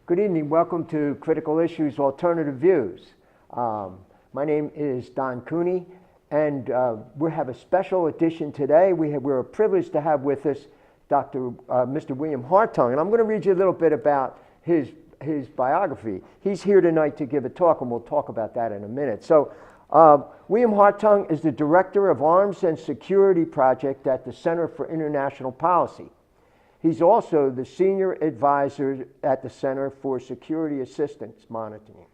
Good evening. Welcome to Critical Issues, Alternative Views. My name is Don Cooney, and we have a special edition today. We're privileged to have with us Mr. William Hartung, and I'm going to read you a little bit about his biography. He's here tonight to give a talk, and we'll talk about that in a minute. So, William Hartung is the Director of Arms and Security Project at the Center for International Policy. He's also the Senior Advisor at the Center for Security Assistance Monitoring.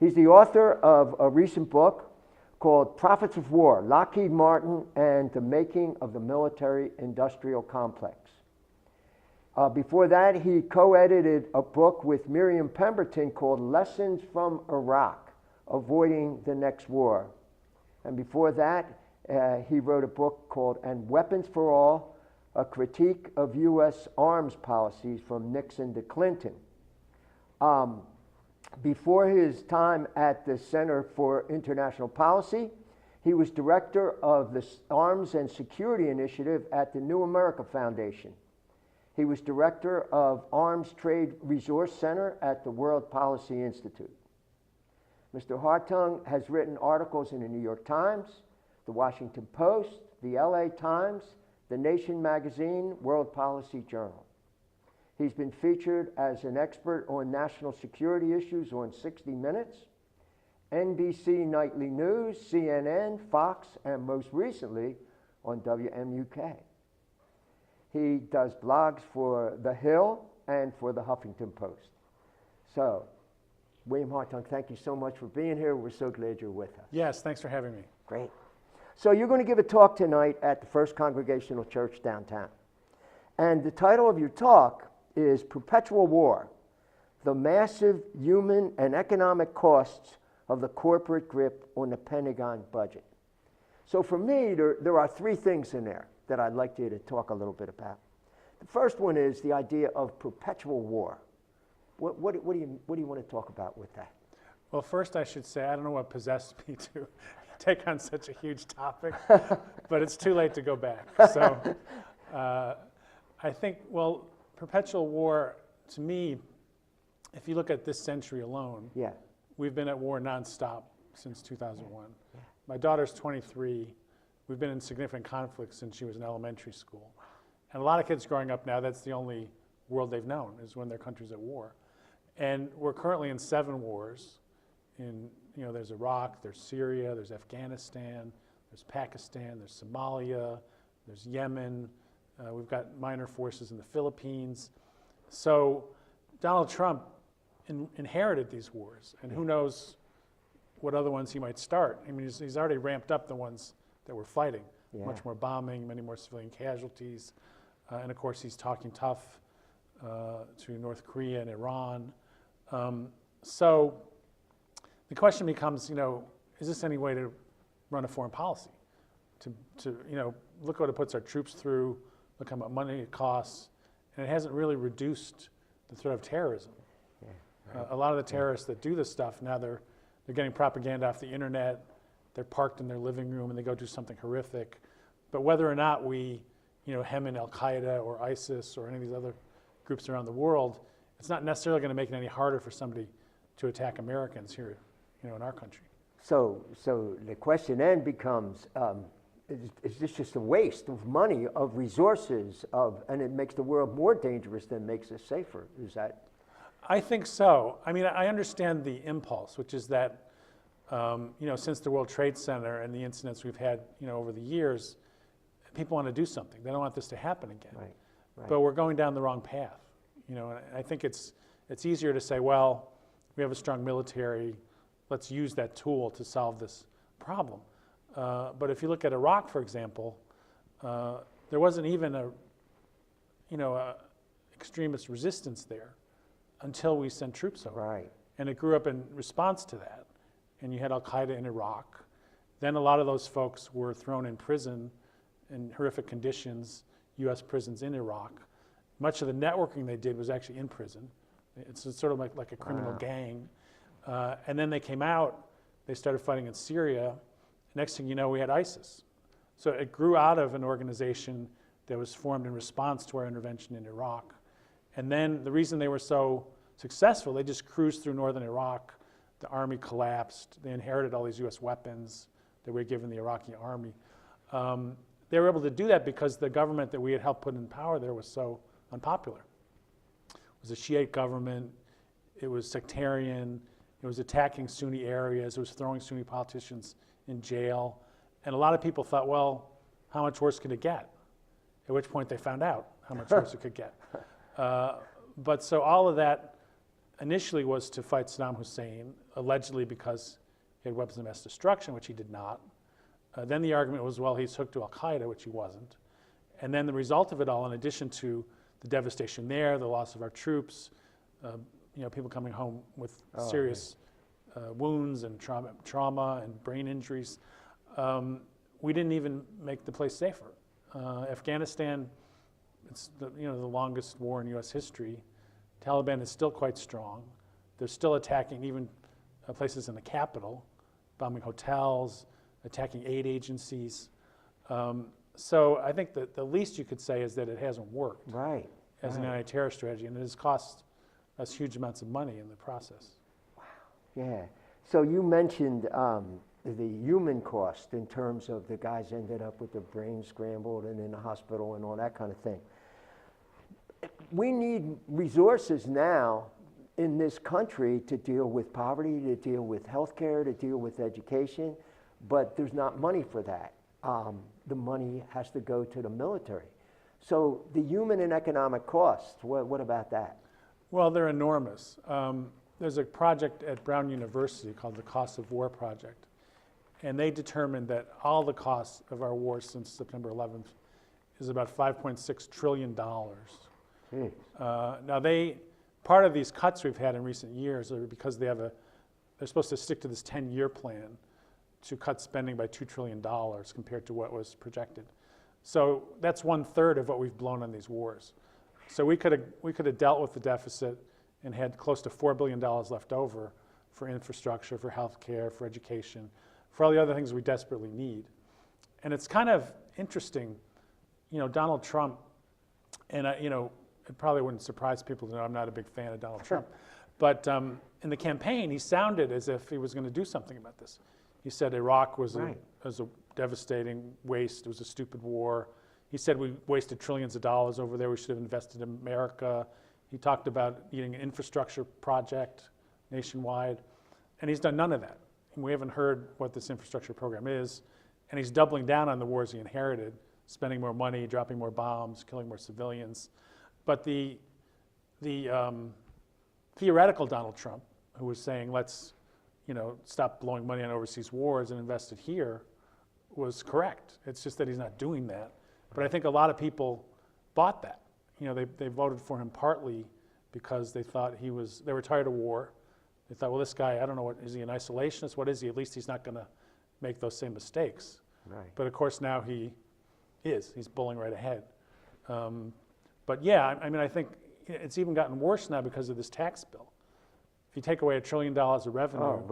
He's the author of a recent book called Prophets of War, Lockheed Martin and the Making of the Military-Industrial Complex. Before that, he co-edited a book with Miriam Pemberton called Lessons from Iraq, Avoiding the Next War. And before that, he wrote a book called And Weapons for All, a critique of U.S. arms policies from Nixon to Clinton. Before his time at the Center for International Policy, he was director of the Arms and Security Initiative at the New America Foundation. He was director of Arms Trade Resource Center at the World Policy Institute. Mr. Hartung has written articles in the New York Times, the Washington Post, the LA Times, The Nation magazine, World Policy Journal. He's been featured as an expert on national security issues on 60 Minutes, NBC Nightly News, CNN, Fox, and most recently on WMUK. He does blogs for The Hill and for the Huffington Post. So, William Hartung, thank you so much for being here. We're so glad you're with us. Yes, thanks for having me. Great. So you're going to give a talk tonight at the First Congregational Church downtown. And the title of your talk is Perpetual War, the Massive Human and Economic Costs of the Corporate Grip on the Pentagon Budget. So for me, there are three things in there that I'd like you to talk a little bit about. The first one is the idea of perpetual war. What do you want to talk about with that? Well, first I should say, I don't know what possessed me to take on such a huge topic, but it's too late to go back. So I think, well, perpetual war, to me, if you look at this century alone, we've been at war nonstop since 2001. Yeah. My daughter's 23. We've been in significant conflict since she was in elementary school. And a lot of kids growing up now, that's the only world they've known, is when their country's at war. And we're currently in 7 wars. There's Iraq, there's Syria, there's Afghanistan, there's Pakistan, there's Somalia, there's Yemen. We've got minor forces in the Philippines. So Donald Trump inherited these wars, and who knows what other ones he might start. I mean, he's already ramped up the ones that we're fighting. Yeah. Much more bombing, many more civilian casualties. And of course, he's talking tough to North Korea and Iran. So the question becomes, is this any way to run a foreign policy? To look what it puts our troops through, look how much money it costs, and it hasn't really reduced the threat of terrorism. Yeah, right. A lot of the terrorists that do this stuff, now they're getting propaganda off the internet, they're parked in their living room and they go do something horrific. But whether or not we, hem in Al-Qaeda or ISIS or any of these other groups around the world, it's not necessarily going to make it any harder for somebody to attack Americans here, in our country. So the question then becomes, is this just a waste of money, of resources, and it makes the world more dangerous than makes it safer? Is that? I think so. I mean, I understand the impulse, which is that, since the World Trade Center and the incidents we've had, over the years, people want to do something. They don't want this to happen again. Right. But we're going down the wrong path. And I think it's easier to say, well, we have a strong military. Let's use that tool to solve this problem. But if you look at Iraq, for example, there wasn't even a extremist resistance there until we sent troops over. Right. And it grew up in response to that. And you had Al-Qaeda in Iraq. Then a lot of those folks were thrown in prison in horrific conditions, U.S. prisons in Iraq. Much of the networking they did was actually in prison. It's sort of like a criminal gang. And then they came out, they started fighting in Syria. Next thing you know, we had ISIS. So it grew out of an organization that was formed in response to our intervention in Iraq. And then the reason they were so successful. They just cruised through northern Iraq. The army collapsed. They inherited all these U.S. weapons that were given the Iraqi army. They were able to do that because the government that we had helped put in power there was so unpopular. It was a Shiite government. It was sectarian. It was attacking Sunni areas. It was throwing Sunni politicians in jail. And a lot of people thought, well, how much worse could it get? At which point they found out how much worse it could get. But so all of that initially was to fight Saddam Hussein, allegedly because he had weapons of mass destruction, which he did not. Then the argument was, well, he's hooked to Al-Qaeda, which he wasn't. And then the result of it all, in addition to the devastation there, the loss of our troops, people coming home with serious wounds and trauma and brain injuries, we didn't even make the place safer. Afghanistan, it's the longest war in U.S. history. Taliban is still quite strong. They're still attacking even places in the capital, bombing hotels, attacking aid agencies. So I think that the least you could say is that it hasn't worked as an anti-terror strategy, and it has cost us huge amounts of money in the process. Wow. Yeah. So you mentioned the human cost in terms of the guys ended up with their brains scrambled and in the hospital and all that kind of thing. We need resources now in this country to deal with poverty, to deal with healthcare, to deal with education, but there's not money for that. The money has to go to the military. So the human and economic costs, what about that? Well, they're enormous. There's a project at Brown University called the Cost of War Project, and they determined that all the costs of our war since September 11th is about $5.6 trillion. Now part of these cuts we've had in recent years are because they're supposed to stick to this 10-year plan to cut spending by $2 trillion compared to what was projected. So that's 1/3 of what we've blown on these wars. So we could have dealt with the deficit and had close to $4 billion left over for infrastructure, for healthcare, for education, for all the other things we desperately need. And it's kind of interesting, Donald Trump, and it probably wouldn't surprise people to know I'm not a big fan of Donald Trump, but in the campaign, he sounded as if he was going to do something about this. He said Iraq was a devastating waste. It was a stupid war. He said we wasted trillions of dollars over there. We should have invested in America. He talked about needing an infrastructure project nationwide, and he's done none of that. And we haven't heard what this infrastructure program is, and he's doubling down on the wars he inherited, spending more money, dropping more bombs, killing more civilians. But the theoretical Donald Trump, who was saying let's stop blowing money on overseas wars and invest it here, was correct. It's just that he's not doing that. But I think a lot of people bought that. They voted for him partly because they thought they were tired of war. They thought, well, this guy, I don't know, is he an isolationist? What is he? At least he's not going to make those same mistakes. Right. But of course now he's bulling right ahead. But yeah, I think it's even gotten worse now because of this tax bill. If you take away $1 trillion of revenue,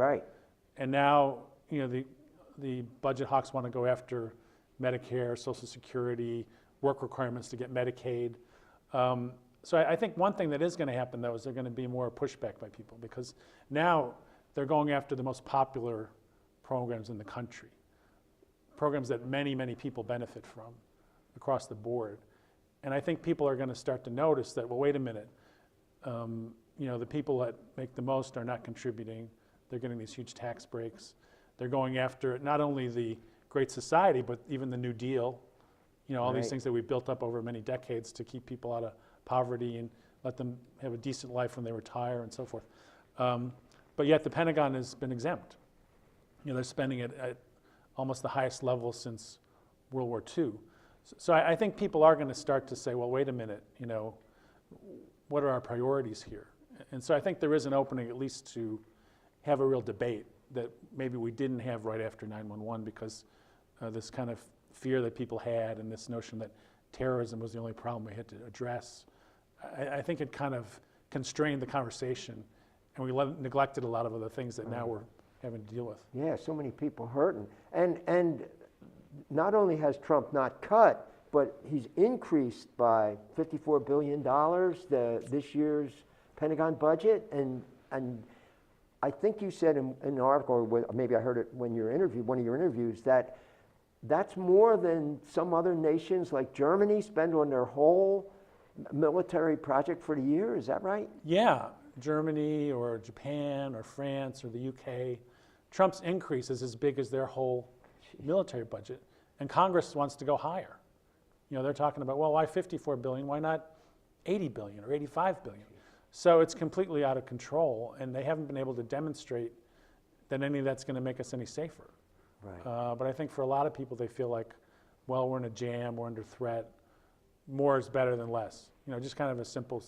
and now the budget hawks want to go after Medicare, Social Security, work requirements to get Medicaid. So I think one thing that is going to happen, though, is there's going to be more pushback by people because now they're going after the most popular programs in the country, programs that many, many people benefit from across the board. And I think people are going to start to notice that, well, wait a minute, the people that make the most are not contributing. They're getting these huge tax breaks. They're going after not only the Great Society, but even the New Deal, all these things that we built up over many decades to keep people out of poverty and let them have a decent life when they retire and so forth. But yet the Pentagon has been exempt. They're spending it at almost the highest level since World War II. So I think people are going to start to say, well, wait a minute, what are our priorities here? And so I think there is an opening at least to have a real debate that maybe we didn't have right after 9/11 because this kind of fear that people had and this notion that terrorism was the only problem we had to address. I think it kind of constrained the conversation, and we neglected a lot of other things that now we're having to deal with. Yeah, so many people hurting. And not only has Trump not cut, but he's increased by $54 billion this year's Pentagon budget, and I think you said in an article, or maybe I heard it when you interviewed one of your interviews, that that's more than some other nations like Germany spend on their whole military project for the year. Is that right? Yeah, Germany or Japan or France or the UK, Trump's increase is as big as their whole military budget, and Congress wants to go higher. You know, they're talking about, well, why 54 billion? Why not 80 billion or 85 billion? So it's completely out of control, and they haven't been able to demonstrate that any of that's going to make us any safer. Right. But I think for a lot of people, they feel like, well, we're in a jam, we're under threat. More is better than less. You know, just kind of a simple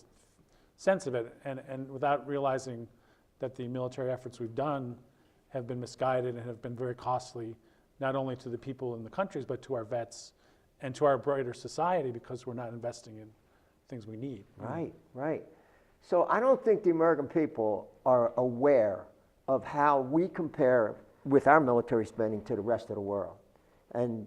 sense of it, and without realizing that the military efforts we've done have been misguided and have been very costly, not only to the people in the countries, but to our vets and to our brighter society, because we're not investing in things we need. Right, right. So I don't think the American people are aware of how we compare with our military spending to the rest of the world. And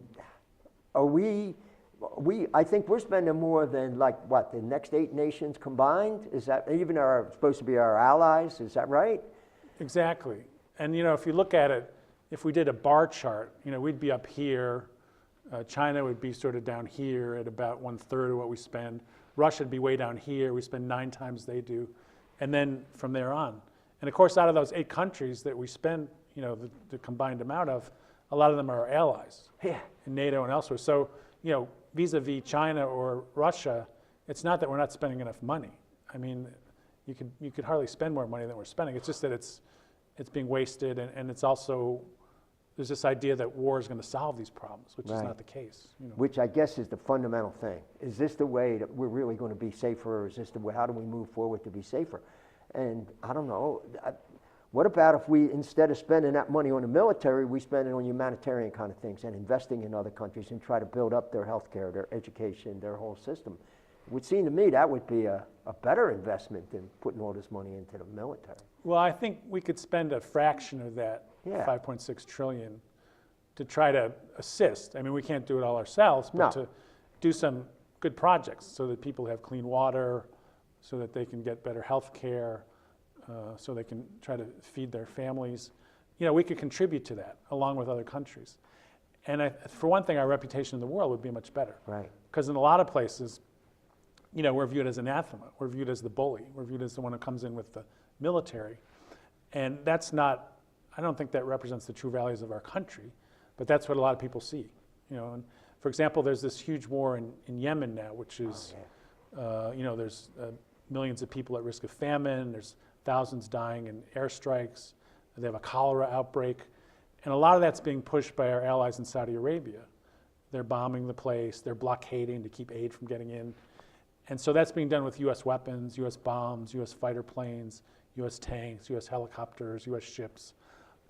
I think we're spending more than, like, what, the next 8 nations combined? Is that even supposed to be our allies? Is that right? Exactly. And, you know, if you look at it, if we did a bar chart, you know, we'd be up here. China would be sort of down here at about 1/3 of what we spend. Russia would be way down here. We spend 9 times they do. And then from there on. And of course, out of those 8 countries that we spend, you know, the combined amount of, a lot of them are our allies. Yeah. In NATO and elsewhere. So, you know, vis-a-vis China or Russia, it's not that we're not spending enough money. I mean, you could hardly spend more money than we're spending. It's just that it's being wasted, and it's also, there's this idea that war is going to solve these problems, which is not the case. You know. Which I guess is the fundamental thing. Is this the way that we're really going to be safer, or is this the way, how do we move forward to be safer? And I don't know, what about if we, instead of spending that money on the military, we spend it on humanitarian kind of things and investing in other countries and try to build up their healthcare, their education, their whole system? It would seem to me that would be a better investment than putting all this money into the military. Well, I think we could spend a fraction of that, 5.6 trillion, to try to assist. I mean, we can't do it all ourselves, but to do some good projects so that people have clean water, so that they can get better health care, so they can try to feed their families. You know, we could contribute to that along with other countries. And for one thing, our reputation in the world would be much better. Right. Because in a lot of places, you know, we're viewed as anathema. We're viewed as the bully. We're viewed as the one who comes in with the military. And that's not, I don't think that represents the true values of our country, but that's what a lot of people see. You know, and for example, there's this huge war in Yemen now, which is, you know, there's millions of people at risk of famine. There's thousands dying in airstrikes. They have a cholera outbreak. And a lot of that's being pushed by our allies in Saudi Arabia. They're bombing the place. They're blockading to keep aid from getting in. And so that's being done with U.S. weapons, U.S. bombs, U.S. fighter planes, U.S. tanks, U.S. helicopters, U.S. ships.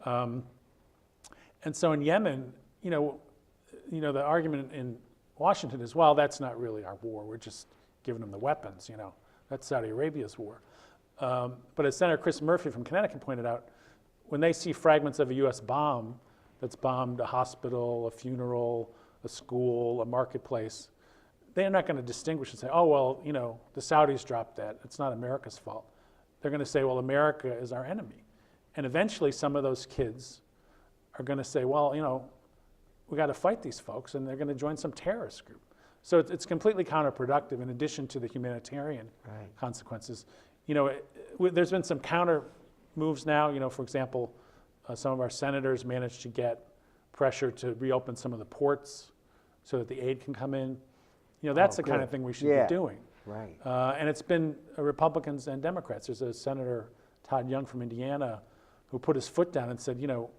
And so in Yemen, you know, the argument in Washington is, well, that's not really our war. We're just giving them the weapons, you know. That's Saudi Arabia's war. But as Senator Chris Murphy from Connecticut pointed out, when they see fragments of a U.S. bomb that's bombed a hospital, a funeral, a school, a marketplace, they're not going to distinguish and say, oh, well, you know, the Saudis dropped that. It's not America's fault. They're going to say, well, America is our enemy. And eventually some of those kids are going to say, well, you know, we got to fight these folks, and they're going to join some terrorist group. So it's completely counterproductive in addition to the humanitarian consequences. You know, there's been some counter moves now. You know, for example, some of our senators managed to get pressure to reopen some of the ports so that the aid can come in. You know, that's the kind of thing we should be doing. Right. And it's been Republicans and Democrats. There's a Senator, Todd Young from Indiana, who put his foot down and said, you know,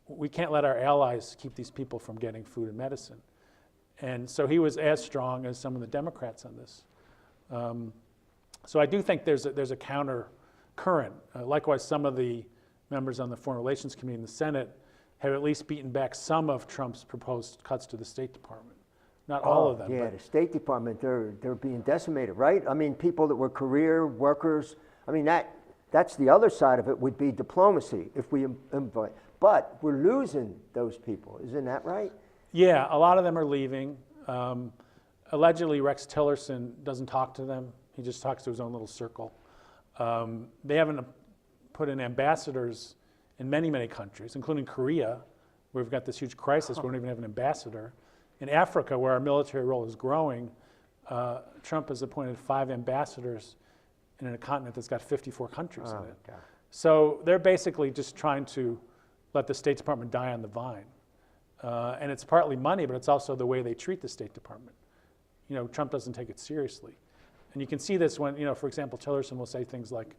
we can't let our allies keep these people from getting food and medicine. And so he was as strong as some of the Democrats on this. So I do think there's a counter current. Likewise, some of the members on the Foreign Relations Committee in the Senate have at least beaten back some of Trump's proposed cuts to the State Department. Not all of them. Yeah, the State Department, they're being decimated, right? I mean, people that were career workers, I mean, that's the other side of it, would be diplomacy, if we invite. But we're losing those people, isn't that right? Yeah, a lot of them are leaving. Allegedly, Rex Tillerson doesn't talk to them. He just talks to his own little circle. They haven't put in ambassadors in many, many countries, including Korea, where we've got this huge crisis. We don't even have an ambassador. In Africa, where our military role is growing, Trump has appointed 5 ambassadors in a continent that's got 54 countries in it. God. So they're basically just trying to let the State Department die on the vine. And it's partly money, but it's also the way they treat the State Department. You know, Trump doesn't take it seriously. And you can see this when, you know, for example, Tillerson will say things like,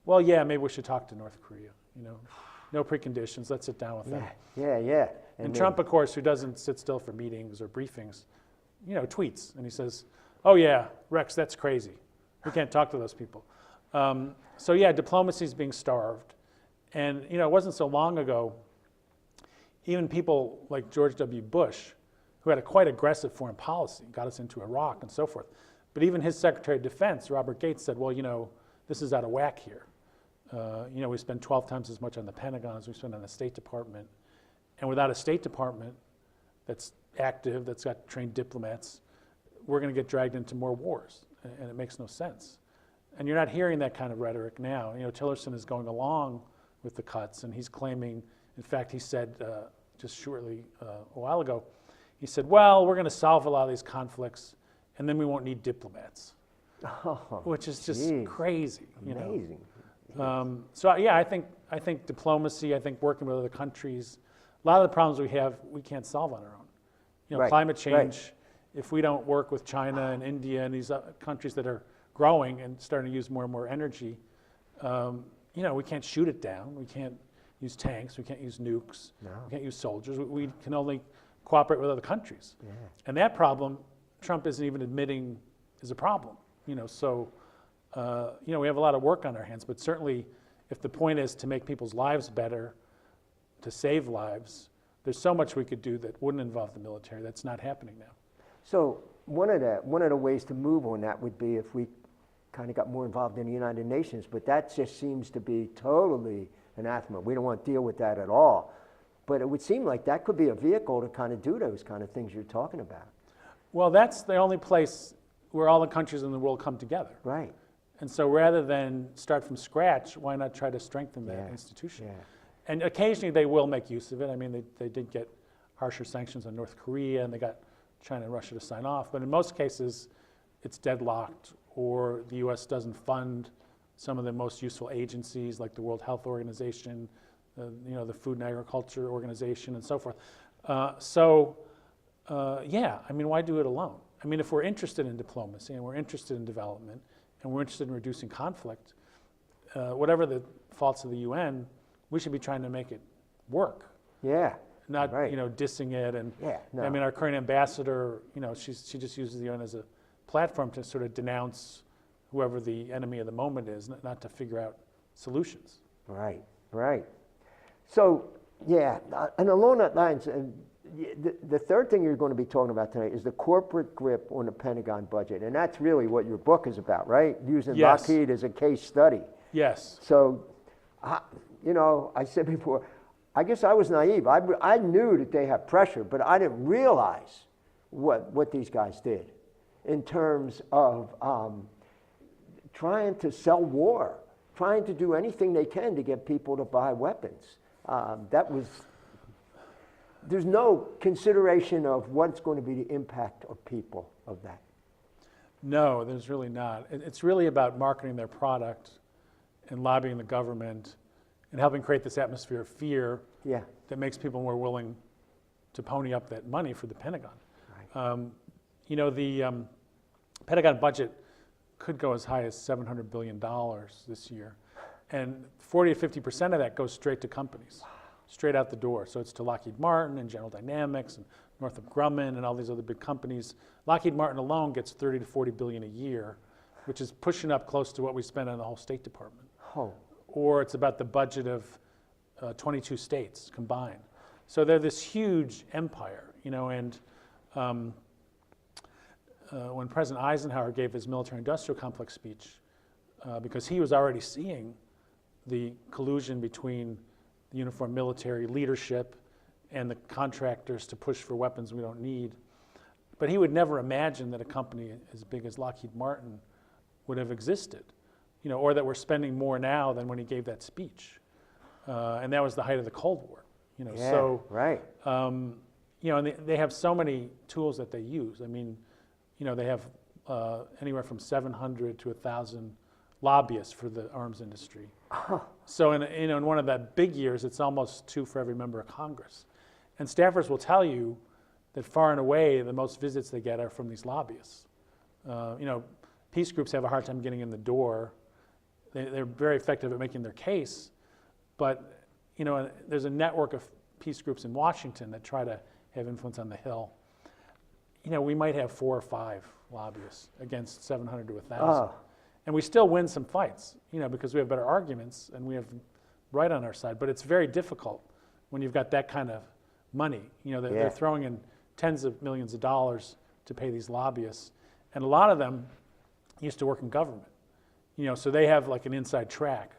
well, yeah, maybe we should talk to North Korea, you know. No preconditions, let's sit down with them. Yeah. And Trump, of course, who doesn't sit still for meetings or briefings, you know, tweets. And he says, oh yeah, Rex, that's crazy. We can't talk to those people. So yeah, diplomacy is being starved. And, you know, it wasn't so long ago, even people like George W. Bush, who had a quite aggressive foreign policy, got us into Iraq and so forth. But even his Secretary of Defense, Robert Gates, said, well, you know, this is out of whack here. You know, we spend 12 times as much on the Pentagon as we spend on the State Department. And without a State Department that's active, that's got trained diplomats, we're going to get dragged into more wars. And it makes no sense. And you're not hearing that kind of rhetoric now. You know, Tillerson is going along with the cuts, and he's claiming, in fact, he said just shortly a while ago, he said, well, we're going to solve a lot of these conflicts, and then we won't need diplomats. Oh, which is just geez. Crazy. You Amazing. know? So yeah, I think diplomacy, I think working with other countries, a lot of the problems we have, we can't solve on our own. You know, Right, climate change, right. if we don't work with China and India and these countries that are growing and starting to use more and more energy, you know, we can't shoot it down. We can't use tanks. We can't use nukes. No. We can't use soldiers. We can only cooperate with other countries. Yeah. And that problem, Trump isn't even admitting is a problem. You know, so you know, we have a lot of work on our hands. But certainly, if the point is to make people's lives better, to save lives, there's so much we could do that wouldn't involve the military. That's not happening now. So one of the ways to move on that would be if we kind of got more involved in the United Nations, but that just seems to be totally anathema. We don't want to deal with that at all. But it would seem like that could be a vehicle to kind of do those kind of things you're talking about. Well, that's the only place where all the countries in the world come together. Right. And so rather than start from scratch, why not try to strengthen that institution? Yeah. And occasionally they will make use of it. I mean, they did get harsher sanctions on North Korea, and they got China and Russia to sign off. But in most cases, it's deadlocked, or the U.S. doesn't fund some of the most useful agencies like the World Health Organization, you know, the Food and Agriculture Organization, and so forth. Yeah, I mean, why do it alone? I mean, if we're interested in diplomacy and we're interested in development and we're interested in reducing conflict, whatever the faults of the UN, we should be trying to make it work. Yeah. Not, right. you know, dissing it. And Yeah, no. I mean, our current ambassador, you know, she just uses the UN as a platform to sort of denounce whoever the enemy of the moment is, not to figure out solutions. Right, right. So, yeah, and along that lines, the third thing you're going to be talking about tonight is the corporate grip on the Pentagon budget. And that's really what your book is about, right? Using Yes. Lockheed as a case study. Yes. So, you know, I said before, I guess I was naive. I knew that they had pressure, but I didn't realize what these guys did in terms of trying to sell war, trying to do anything they can to get people to buy weapons. There's no consideration of what's going to be the impact of people of that. No, there's really not. It's really about marketing their product and lobbying the government and helping create this atmosphere of fear that makes people more willing to pony up that money for the Pentagon. Right. You know, the Pentagon budget could go as high as $700 billion this year. And 40 to 50% of that goes straight to companies, straight out the door. So it's to Lockheed Martin and General Dynamics and Northrop Grumman and all these other big companies. Lockheed Martin alone gets 30 to 40 billion a year, which is pushing up close to what we spend on the whole State Department. Oh. Or it's about the budget of 22 states combined. So they're this huge empire, you know, and when President Eisenhower gave his military-industrial complex speech, because he was already seeing the collusion between the uniformed military leadership and the contractors to push for weapons we don't need. But he would never imagine that a company as big as Lockheed Martin would have existed. or that we're spending more now than when he gave that speech. And that was the height of the Cold War. Yeah, So right. and they have so many tools that they use. I mean, they have anywhere from 700 to 1,000 lobbyists for the arms industry. Oh. So in one of the big years, it's almost 2 for every member of Congress. And staffers will tell you that far and away, the most visits they get are from these lobbyists. Peace groups have a hard time getting in the door. They're very effective at making their case, but there's a network of peace groups in Washington that try to have influence on the Hill. We might have 4 or 5 lobbyists against 700 to 1,000. Oh. And we still win some fights, because we have better arguments and we have right on our side. But it's very difficult when you've got that kind of money. They're throwing in tens of millions of dollars to pay these lobbyists. And a lot of them used to work in government, so they have like an inside track.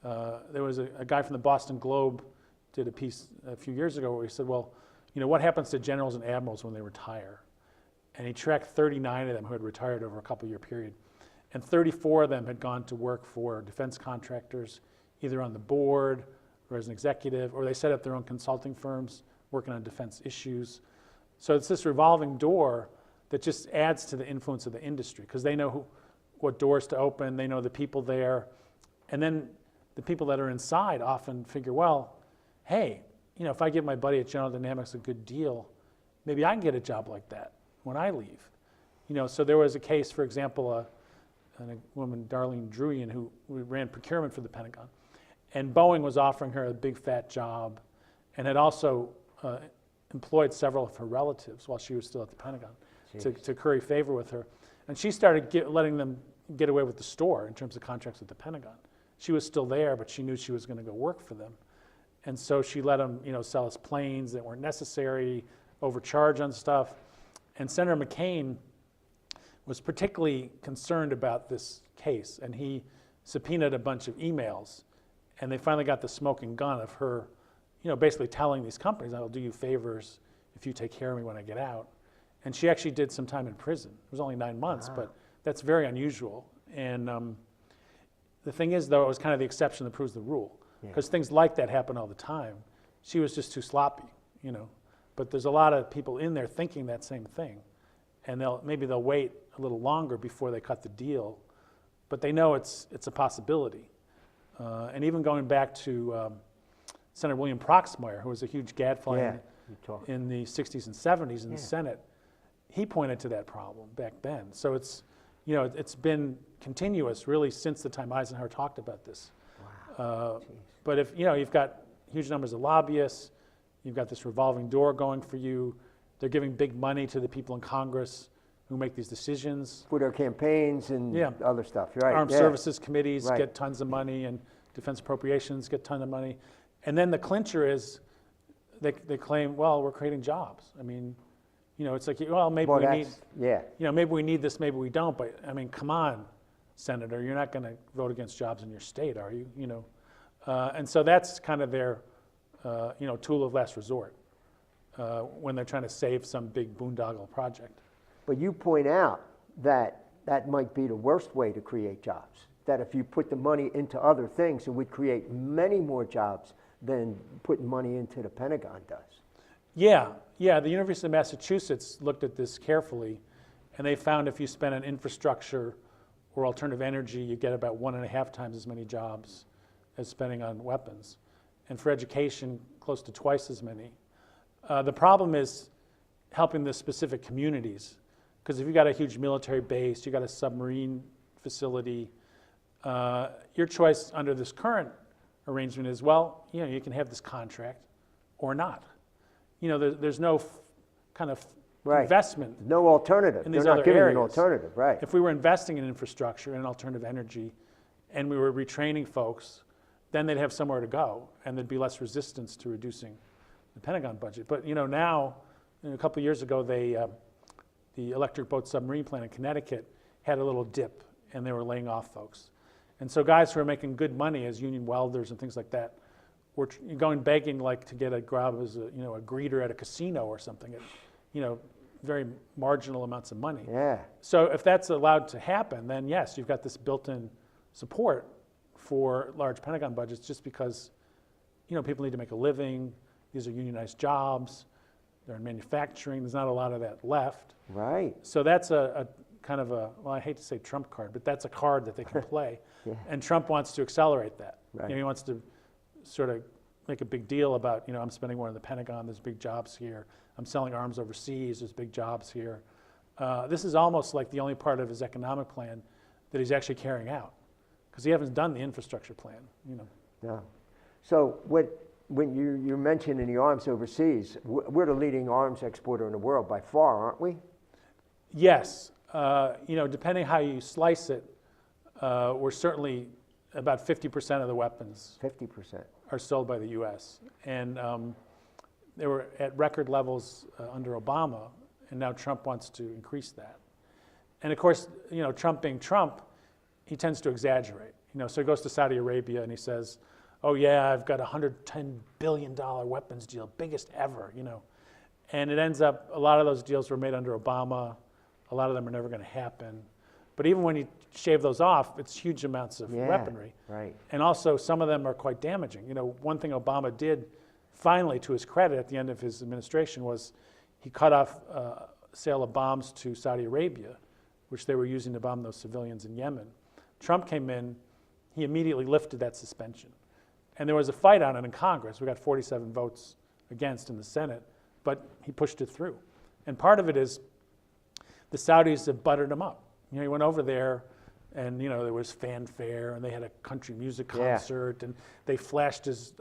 There was a guy from the Boston Globe did a piece a few years ago where he said, well, what happens to generals and admirals when they retire? And he tracked 39 of them who had retired over a couple-year period. And 34 of them had gone to work for defense contractors, either on the board or as an executive, or they set up their own consulting firms working on defense issues. So it's this revolving door that just adds to the influence of the industry, because they know what doors to open, they know the people there, and then the people that are inside often figure, well, hey, if I give my buddy at General Dynamics a good deal, maybe I can get a job like that when I leave. So there was a case, for example, a woman, Darlene Druyan, who ran procurement for the Pentagon, and Boeing was offering her a big fat job and had also employed several of her relatives while she was still at the Pentagon to curry favor with her. And she started letting them get away with the store in terms of contracts with the Pentagon. She was still there, but she knew she was going to go work for them. And so she let them, sell us planes that weren't necessary, overcharge on stuff. And Senator McCain was particularly concerned about this case, and he subpoenaed a bunch of emails, and they finally got the smoking gun of her, basically telling these companies, I'll do you favors if you take care of me when I get out. And she actually did some time in prison. It was only 9 months, but that's very unusual. And the thing is, though, it was kind of the exception that proves the rule, because things like that happen all the time. She was just too sloppy, But there's a lot of people in there thinking that same thing, and maybe they'll wait a little longer before they cut the deal, but they know it's a possibility. And even going back to Senator William Proxmire, who was a huge gadfly in the 60s and 70s in the Senate, he pointed to that problem back then. So it's been continuous really since the time Eisenhower talked about this. Wow. But if you've got huge numbers of lobbyists, you've got this revolving door going for you. They're giving big money to the people in Congress who make these decisions. For their campaigns and other stuff, right? Armed Services Committees get tons of money, and Defense Appropriations get tons of money. And then the clincher is they claim, well, we're creating jobs. I mean, it's like, well, maybe we need, maybe we need this, maybe we don't. But I mean, come on, Senator, you're not going to vote against jobs in your state, are you? And so that's kind of their, tool of last resort when they're trying to save some big boondoggle project. But you point out that that might be the worst way to create jobs. That if you put the money into other things, it would create many more jobs than putting money into the Pentagon does. Yeah. The University of Massachusetts looked at this carefully, and they found if you spend on infrastructure or alternative energy, you get about 1.5 times as many jobs as spending on weapons. And for education, close to twice as many. The problem is helping the specific communities, because if you've got a huge military base, you've got a submarine facility, your choice under this current arrangement is, well, you can have this contract or not. There's no kind of investment. No alternative. In these They're other not giving areas. an alternative, right? If we were investing in infrastructure and alternative energy, and we were retraining folks, then they'd have somewhere to go, and there'd be less resistance to reducing the Pentagon budget. But now, a couple of years ago, the electric boat submarine plant in Connecticut had a little dip, and they were laying off folks. And so guys who are making good money as union welders and things like that were going begging to get a job as a greeter at a casino or something at very marginal amounts of money. Yeah. So if that's allowed to happen, then yes, you've got this built-in support for large Pentagon budgets just because, people need to make a living. These are unionized jobs. They're in manufacturing. There's not a lot of that left. Right. So that's a kind of well, I hate to say trump card, but that's a card that they can play. Yeah. And Trump wants to accelerate that. Right. He wants to sort of make a big deal about, I'm spending more in the Pentagon, there's big jobs here. I'm selling arms overseas, there's big jobs here. This is almost like the only part of his economic plan that he's actually carrying out, because he hasn't done the infrastructure plan. No. So when you're mentioning the arms overseas, we're the leading arms exporter in the world by far, aren't we? Yes. Depending how you slice it, we're certainly about 50% of the weapons 50%. are sold by the U.S. And they were at record levels under Obama, and now Trump wants to increase that. And of course, Trump being Trump, he tends to exaggerate. So he goes to Saudi Arabia and he says, "Oh yeah, I've got a $110 billion weapons deal, biggest ever." And it ends up, a lot of those deals were made under Obama. A lot of them are never going to happen. But even when you shave those off, it's huge amounts of weaponry. Right. And also, some of them are quite damaging. One thing Obama did, finally, to his credit, at the end of his administration, was he cut off sale of bombs to Saudi Arabia, which they were using to bomb those civilians in Yemen. Trump came in, he immediately lifted that suspension. And there was a fight on it in Congress. We got 47 votes against in the Senate, but he pushed it through. And part of it is the Saudis have buttered him up. He went over there, and there was fanfare, and they had a country music concert, and they flashed his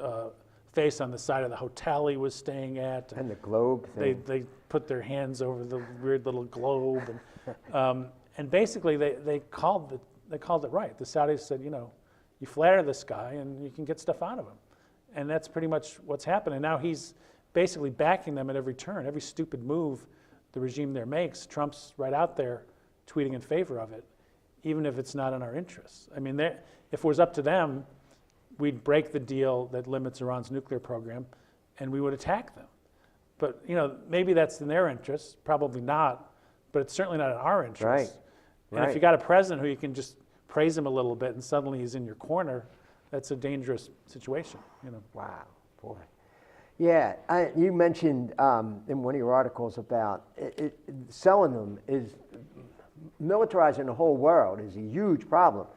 face on the side of the hotel he was staying at. And the globe thing. They put their hands over the weird little globe, and basically they called it right. The Saudis said, you flatter this guy, and you can get stuff out of him, and that's pretty much what's happened. And now he's basically backing them at every turn, every stupid move the regime there makes. Trump's right out there tweeting in favor of it, even if it's not in our interests. I mean, if it was up to them, we'd break the deal that limits Iran's nuclear program, and we would attack them. But maybe that's in their interests, probably not, but it's certainly not in our interests. Right. And if you got a president who you can just praise him a little bit and suddenly he's in your corner, that's a dangerous situation. Wow, boy. Yeah, you mentioned in one of your articles about selling them is militarizing the whole world is a huge problem.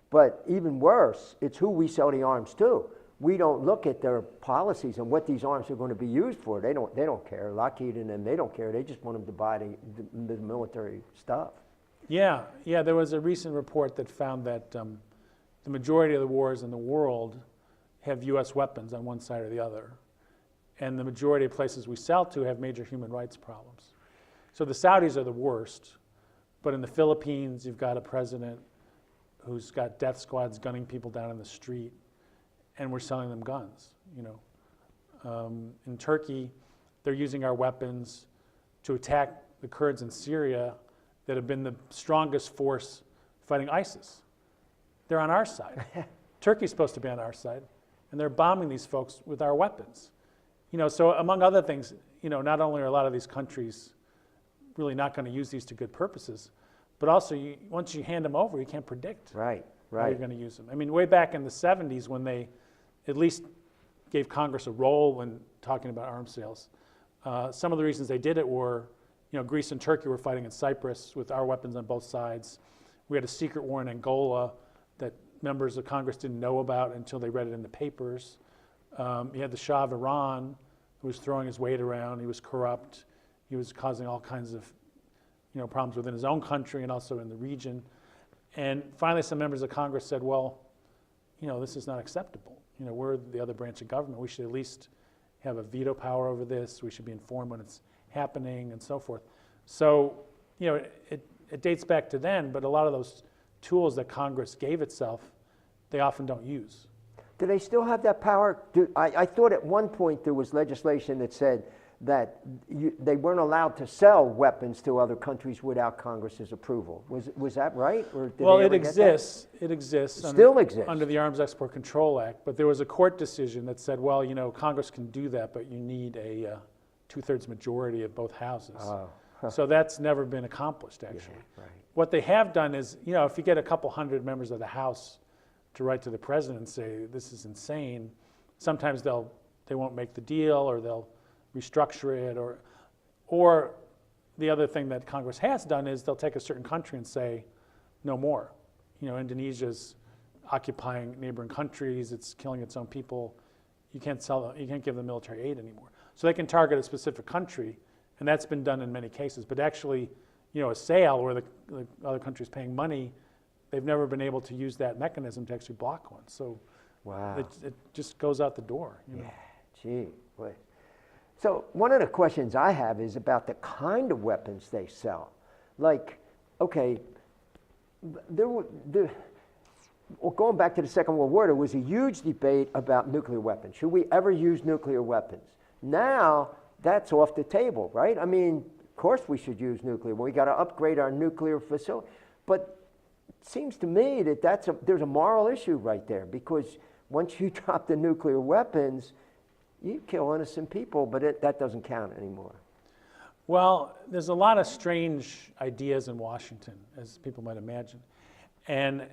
But even worse, it's who we sell the arms to. We don't look at their policies and what these arms are going to be used for. They don't care. Lockheed and them, they don't care. They just want them to buy the military stuff. Yeah. There was a recent report that found that the majority of the wars in the world have U.S. weapons on one side or the other. And the majority of places we sell to have major human rights problems. So the Saudis are the worst, but in the Philippines, you've got a president who's got death squads gunning people down in the street, and we're selling them guns. In Turkey, they're using our weapons to attack the Kurds in Syria that have been the strongest force fighting ISIS. They're on our side. Turkey's supposed to be on our side, and they're bombing these folks with our weapons. So among other things, not only are a lot of these countries really not going to use these to good purposes, but also once you hand them over, you can't predict how you're going to use them. I mean, way back in the 70s when they at least gave Congress a role when talking about arms sales, some of the reasons they did it were, Greece and Turkey were fighting in Cyprus with our weapons on both sides. We had a secret war in Angola that members of Congress didn't know about until they read it in the papers. You had the Shah of Iran, who was throwing his weight around. He was corrupt. He was causing all kinds of problems within his own country and also in the region. And finally, some members of Congress said, well, this is not acceptable. We're the other branch of government. We should at least have a veto power over this. We should be informed when it's happening and so forth. So, it dates back to then, but a lot of those tools that Congress gave itself, they often don't use. Do they still have that power? I thought at one point there was legislation that said that they weren't allowed to sell weapons to other countries without Congress's approval. Was that right? Or did well, they it ever exists. It exists. Still exists under the Arms Export Control Act. But there was a court decision that said, well, Congress can do that, but you need a 2/3 majority of both houses. Oh. So that's never been accomplished, actually. Yeah, right. What they have done is, if you get a couple hundred members of the House to write to the president and say, this is insane. Sometimes they won't make the deal, or they'll restructure it, or the other thing that Congress has done is they'll take a certain country and say, no more. Indonesia's occupying neighboring countries, it's killing its own people. You can't give them military aid anymore. So they can target a specific country, and that's been done in many cases. But actually, a sale where the other country's paying money, they've never been able to use that mechanism to actually block one. So wow. It just goes out the door. Yeah, gee. Boy. So one of the questions I have is about the kind of weapons they sell. Like, okay, going back to the Second World War, there was a huge debate about nuclear weapons. Should we ever use nuclear weapons? Now, that's off the table, right? I mean, of course we should use nuclear. We got to upgrade our nuclear facility. But it seems to me that there's a moral issue right there, because once you drop the nuclear weapons, you kill innocent people, but that doesn't count anymore. Well, there's a lot of strange ideas in Washington, as people might imagine. And,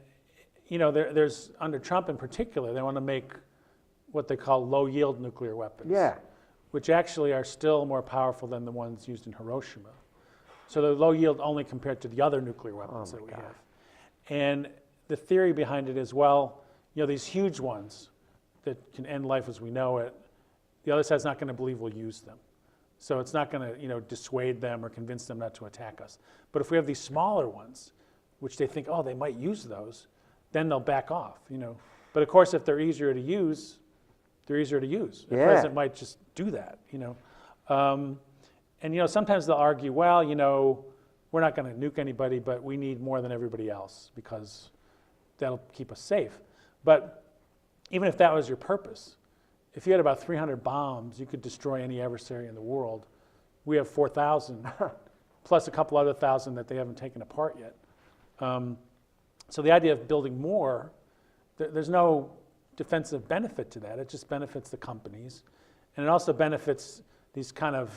there's, under Trump in particular, they want to make what they call low-yield nuclear weapons. Yeah. Which actually are still more powerful than the ones used in Hiroshima. So they're low yield only compared to the other nuclear weapons that we have. And the theory behind it is, these huge ones that can end life as we know it, the other side's not going to believe we'll use them. So it's not going to, dissuade them or convince them not to attack us. But if we have these smaller ones, which they think, they might use those, then they'll back off, But of course, if they're easier to use, they're easier to use. The president might just do that, And sometimes they'll argue, we're not going to nuke anybody, but we need more than everybody else because that'll keep us safe. But even if that was your purpose, if you had about 300 bombs, you could destroy any adversary in the world. We have 4,000, plus a couple other thousand that they haven't taken apart yet. So the idea of building more, there's no defensive benefit to that. It just benefits the companies. And it also benefits these kind of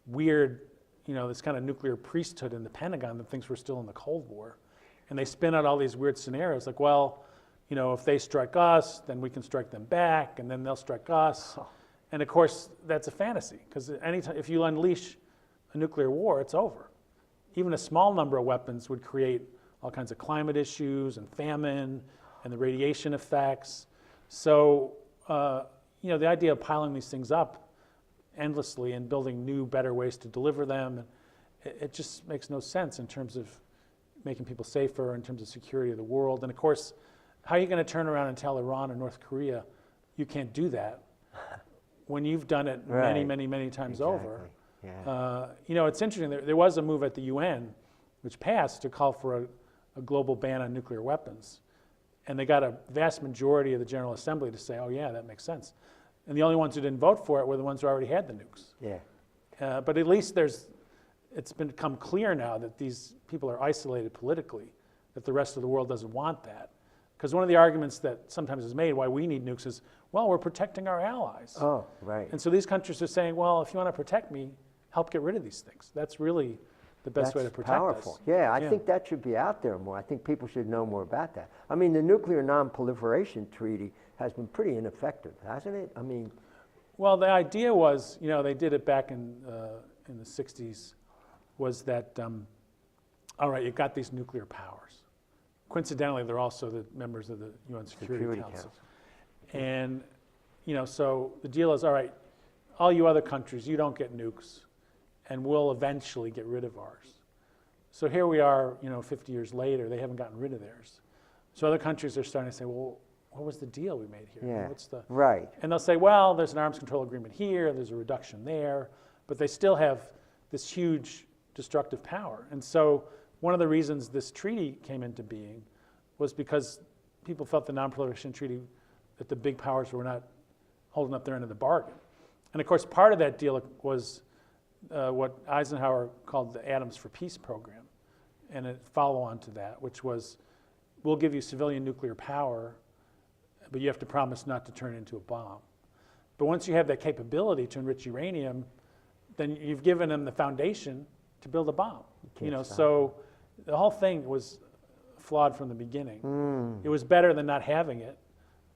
weird, this kind of nuclear priesthood in the Pentagon that thinks we're still in the Cold War. And they spin out all these weird scenarios like, if they strike us, then we can strike them back, and then they'll strike us. And of course, that's a fantasy, because if you unleash a nuclear war, it's over. Even a small number of weapons would create all kinds of climate issues and famine and the radiation effects. So, the idea of piling these things up endlessly and building new, better ways to deliver them, it just makes no sense in terms of making people safer, in terms of security of the world. And of course, how are you going to turn around and tell Iran or North Korea, you can't do that, when you've done it many, many, many times over? Yeah. It's interesting. There was a move at the UN, which passed, to call for a global ban on nuclear weapons. And they got a vast majority of the General Assembly to say, that makes sense. And the only ones who didn't vote for it were the ones who already had the nukes. Yeah. But at least it's become clear now that these people are isolated politically, that the rest of the world doesn't want that. Because one of the arguments that sometimes is made why we need nukes is, we're protecting our allies. Oh, right. And so these countries are saying, if you want to protect me, help get rid of these things. That's really the best way to protect powerful. us. Yeah, I think that should be out there more. I think people should know more about that. I mean, the Nuclear Non-Proliferation Treaty has been pretty ineffective, hasn't it? I mean, well, the idea was, they did it back in the 60s, was that, all right, you've got these nuclear powers. Coincidentally, they're also the members of the UN Security Council. And, so the deal is, all right, all you other countries, you don't get nukes, and we'll eventually get rid of ours. So here we are, 50 years later, they haven't gotten rid of theirs. So other countries are starting to say, what was the deal we made here? Yeah, what's the right. And they'll say, there's an arms control agreement here, there's a reduction there, but they still have this huge destructive power. And so one of the reasons this treaty came into being was because people felt the Non-Proliferation Treaty, that the big powers were not holding up their end of the bargain. And of course, part of that deal was what Eisenhower called the Atoms for Peace program, and a follow-on to that, which was, we'll give you civilian nuclear power, but you have to promise not to turn it into a bomb. But once you have that capability to enrich uranium, then you've given them the foundation to build a bomb. So the whole thing was flawed from the beginning. It was better than not having it,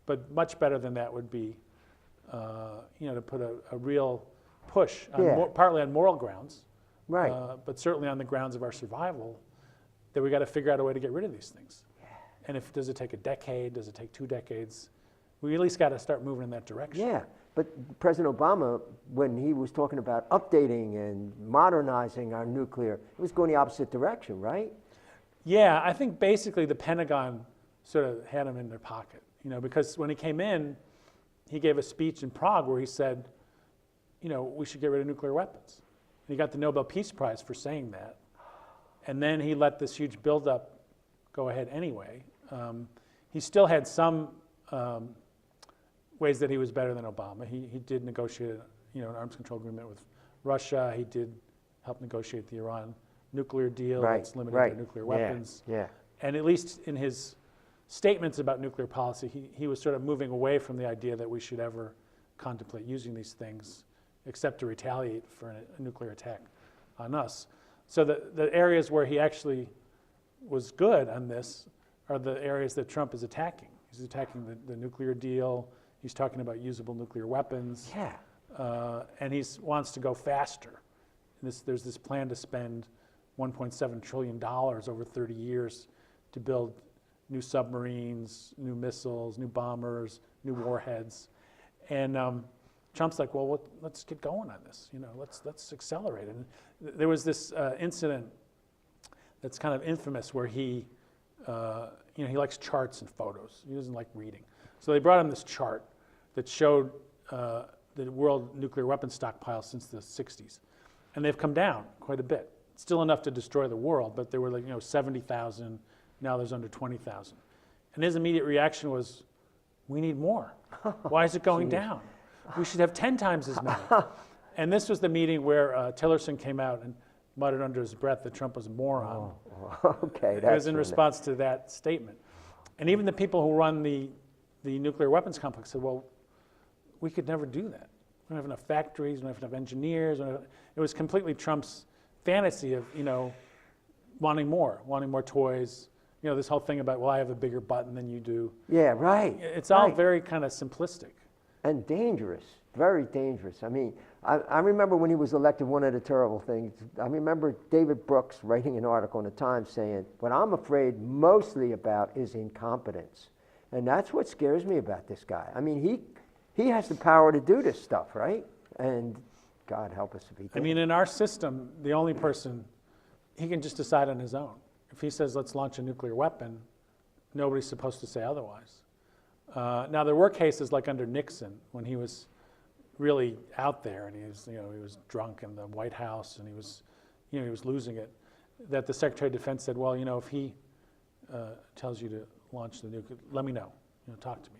but much better than that would be, to put a real push, on partly on moral grounds, Right. But certainly on the grounds of our survival, that we got to figure out a way to get rid of these things. Yeah. And does it take a decade? Does it take 2 decades? We at least got to start moving in that direction. Yeah, but President Obama, when he was talking about updating and modernizing our nuclear, it was going the opposite direction, right? Yeah, I think basically the Pentagon sort of had him in their pocket, because when he came in, he gave a speech in Prague where he said, we should get rid of nuclear weapons. And he got the Nobel Peace Prize for saying that. And then he let this huge buildup go ahead anyway. He still had some ways that he was better than Obama. He did negotiate, an arms control agreement with Russia. He did help negotiate the Iran nuclear deal that's limited their nuclear weapons. Yeah. And at least in his statements about nuclear policy, he was sort of moving away from the idea that we should ever contemplate using these things except to retaliate for a nuclear attack on us. So the areas where he actually was good on this are the areas that Trump is attacking. He's attacking the nuclear deal. He's talking about usable nuclear weapons. Yeah. And he wants to go faster. There's this plan to spend $1.7 trillion over 30 years to build new submarines, new missiles, new bombers, new warheads. And Trump's like, well, let's get going on this. Let's accelerate it. And there was this incident that's kind of infamous where he likes charts and photos. He doesn't like reading. So they brought him this chart that showed the world nuclear weapon stockpile since the 60s. And they've come down quite a bit. Still enough to destroy the world, but there were 70,000. Now there's under 20,000. And his immediate reaction was, we need more. Why is it going down? We should have 10 times as many. And this was the meeting where Tillerson came out and muttered under his breath that Trump was a moron. Okay, it was in response to that statement. And even the people who run the nuclear weapons complex said, well, we could never do that. We don't have enough factories, we don't have enough engineers. It was completely Trump's fantasy of, wanting more toys. This whole thing about, well, I have a bigger button than you do. Yeah, right. It's all very kind of simplistic. And dangerous, very dangerous. I mean, I remember when he was elected, one of the terrible things, I remember David Brooks writing an article in the Times saying, what I'm afraid mostly about is incompetence. And that's what scares me about this guy. I mean, he has the power to do this stuff, right? And God help us if he did. I mean, in our system, the only person, he can just decide on his own. If he says, let's launch a nuclear weapon, nobody's supposed to say otherwise. Now, there were cases like under Nixon when he was really out there and he was drunk in the White House and he was losing it, that the Secretary of Defense said, well, if he tells you to launch the nuclear, let me know, talk to me.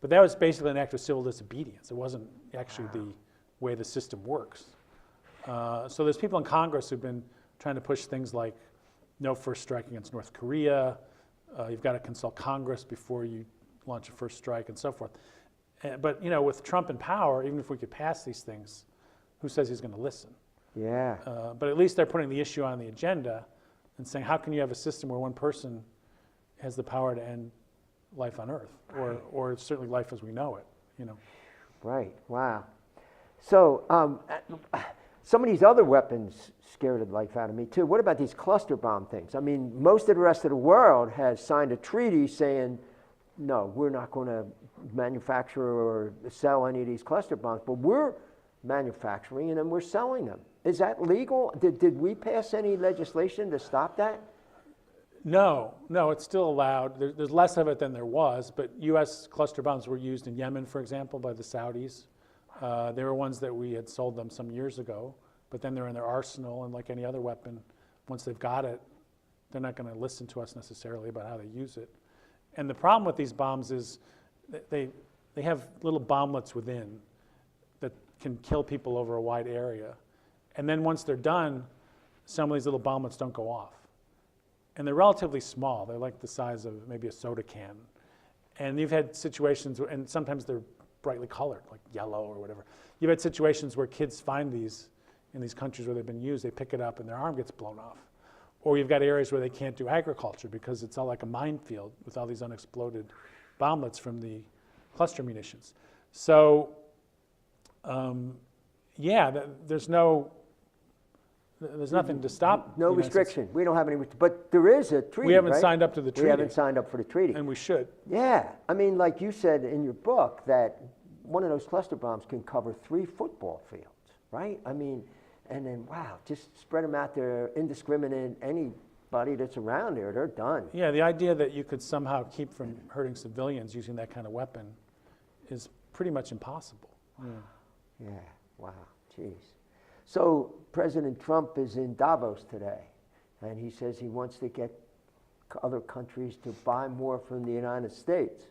But that was basically an act of civil disobedience. It wasn't actually the way the system works. So there's people in Congress who've been trying to push things like no first strike against North Korea. You've got to consult Congress before you launch a first strike and so forth. But with Trump in power, even if we could pass these things, who says he's going to listen? Yeah. But at least they're putting the issue on the agenda and saying, how can you have a system where one person has the power to end life on Earth, or certainly life as we know it? Right. Wow. So some of these other weapons scared the life out of me too. What about these cluster bomb things? I mean, most of the rest of the world has signed a treaty saying, no, we're not going to manufacture or sell any of these cluster bombs, but we're manufacturing and then we're selling them. Is that legal? Did we pass any legislation to stop that? No, it's still allowed. There's less of it than there was, but U.S. cluster bombs were used in Yemen, for example, by the Saudis. They were ones that we had sold them some years ago, but then they're in their arsenal, and like any other weapon, once they've got it, they're not going to listen to us necessarily about how they use it. And the problem with these bombs is they have little bomblets within that can kill people over a wide area. And then once they're done, some of these little bomblets don't go off. And they're relatively small. They're like the size of maybe a soda can. And you've had situations, and sometimes they're brightly colored, like yellow or whatever. You've had situations where kids find these in these countries where they've been used, they pick it up and their arm gets blown off. or you've got areas where they can't do agriculture because it's all like a minefield with all these unexploded bomblets from the cluster munitions. So, there's nothing to stop. No restriction. We don't have any, but there is a treaty. We haven't right? signed up to the treaty. We haven't signed up for the treaty. And we should. Yeah. I mean, like you said in your book, that one of those cluster bombs can cover 3 football fields, right? I mean, and then, wow, just spread them out there, indiscriminate, anybody that's around there, they're done. Yeah, the idea that you could somehow keep from hurting civilians using that kind of weapon is pretty much impossible. Yeah, wow, jeez. So President Trump is in Davos today, and he says he wants to get other countries to buy more from the United States.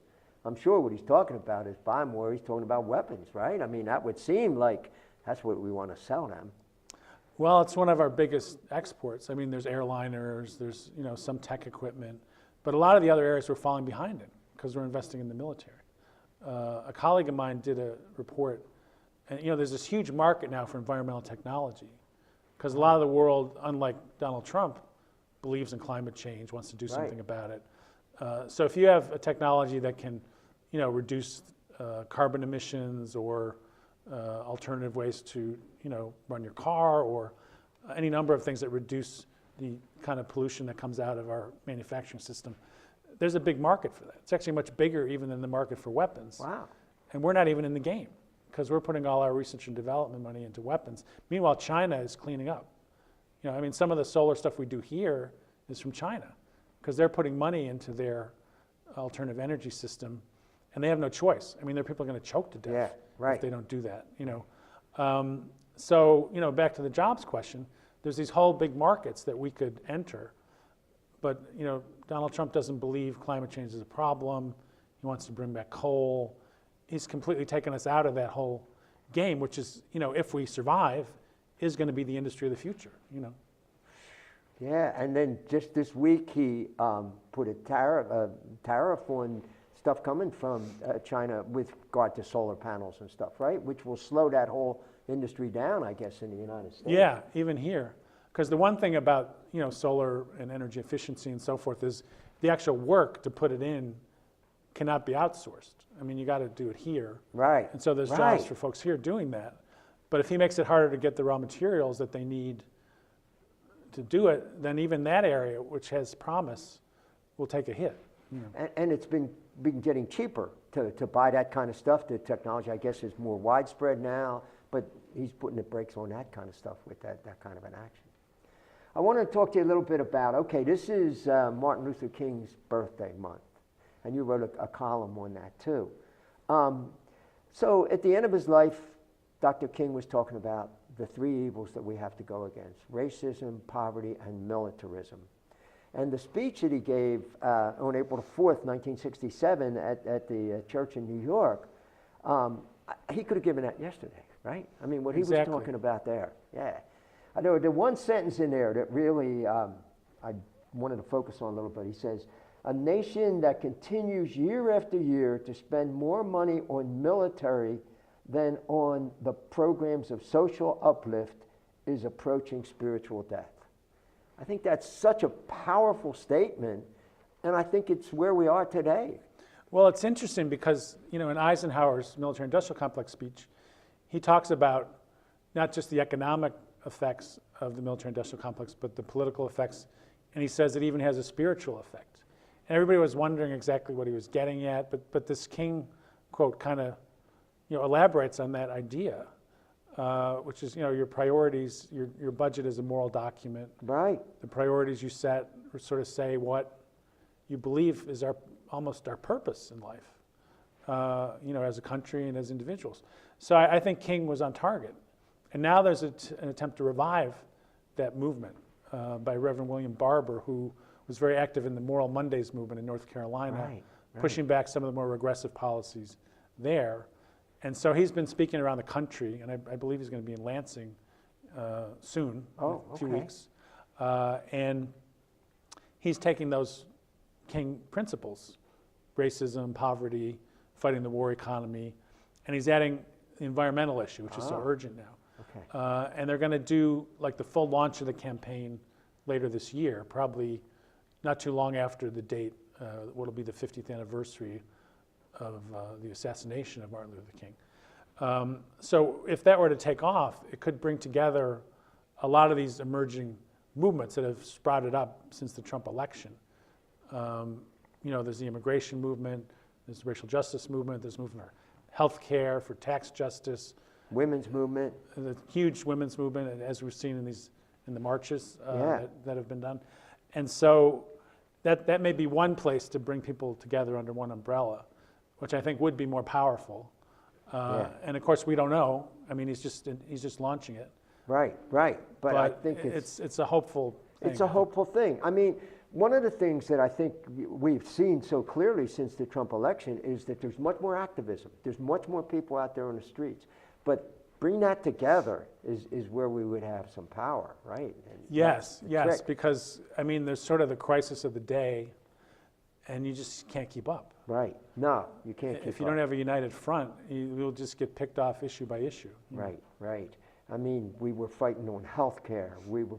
I'm sure what he's talking about is buy more. He's talking about weapons, right? I mean, that would seem like that's what we want to sell them. Well, it's one of our biggest exports. I mean, there's airliners, there's some tech equipment, but a lot of the other areas we're falling behind in because we're investing in the military. A colleague of mine did a report, and there's this huge market now for environmental technology because a lot of the world, unlike Donald Trump, believes in climate change, wants to do something about it. So if you have a technology that can, reduce carbon emissions or alternative ways to, run your car or any number of things that reduce the kind of pollution that comes out of our manufacturing system, there's a big market for that. It's actually much bigger even than the market for weapons. Wow. And we're not even in the game because we're putting all our research and development money into weapons. Meanwhile, China is cleaning up. Some of the solar stuff we do here is from China because they're putting money into their alternative energy system and they have no choice. There are people going to choke to death if they don't do that. So back to the jobs question, there's these whole big markets that we could enter, but Donald Trump doesn't believe climate change is a problem. He wants to bring back coal. He's completely taken us out of that whole game, which is, if we survive, is going to be the industry of the future. Yeah, and then just this week he put a tariff on stuff coming from China with regard to solar panels and stuff, right? Which will slow that whole industry down, I guess, in the United States. Yeah, even here. Because the one thing about solar and energy efficiency and so forth is the actual work to put it in cannot be outsourced. You got to do it here. Right. And so there's jobs for folks here doing that. But if he makes it harder to get the raw materials that they need to do it, then even that area, which has promise, will take a hit. And it's been getting cheaper to buy that kind of stuff. The technology, I guess, is more widespread now, but he's putting the brakes on that kind of stuff with that kind of an action. I want to talk to you a little bit about, this is Martin Luther King's birthday month, and you wrote a column on that too. So at the end of his life, Dr. King was talking about the 3 evils that we have to go against: racism, poverty, and militarism. And the speech that he gave on April the 4th, 1967 at the church in New York, he could have given that yesterday, right? What he was talking about there, yeah. There was one sentence in there that really I wanted to focus on a little bit. He says, "A nation that continues year after year to spend more money on military than on the programs of social uplift is approaching spiritual death." I think that's such a powerful statement, and I think it's where we are today. Well, it's interesting because, in Eisenhower's military-industrial complex speech, he talks about not just the economic effects of the military-industrial complex, but the political effects, and he says it even has a spiritual effect. And everybody was wondering exactly what he was getting at, but this King quote kind of, elaborates on that idea, which is, your priorities, your budget is a moral document. Right. The priorities you set sort of say what you believe is almost our purpose in life, as a country and as individuals. So I think King was on target. And now there's an attempt to revive that movement by Reverend William Barber, who was very active in the Moral Mondays movement in North Carolina, pushing back some of the more regressive policies there. And so he's been speaking around the country, and I believe he's going to be in Lansing soon, in a few weeks. And he's taking those King principles, racism, poverty, fighting the war economy, and he's adding the environmental issue, which is so urgent now. And they're going to do like the full launch of the campaign later this year, probably not too long after the date, what'll be the 50th anniversary of the assassination of Martin Luther King. So if that were to take off, it could bring together a lot of these emerging movements that have sprouted up since the Trump election. There's the immigration movement, there's the racial justice movement, there's movement for health care, for tax justice. Women's movement. The huge women's movement, and as we've seen in the marches that have been done. And so that may be one place to bring people together under one umbrella, which I think would be more powerful. And of course, we don't know. I mean, he's just launching it. Right. But I think it's a hopeful thing. It's a hopeful thing. I mean, one of the things that I think we've seen so clearly since the Trump election is that there's much more activism. There's much more people out there on the streets. But bring that together is where we would have some power, right? And yes, because, I mean, there's sort of the crisis of the day, and you just can't keep up. Right. No, you can't keep up. If you don't have a united front, you'll just get picked off issue by issue. Right. I mean, we were fighting on health care.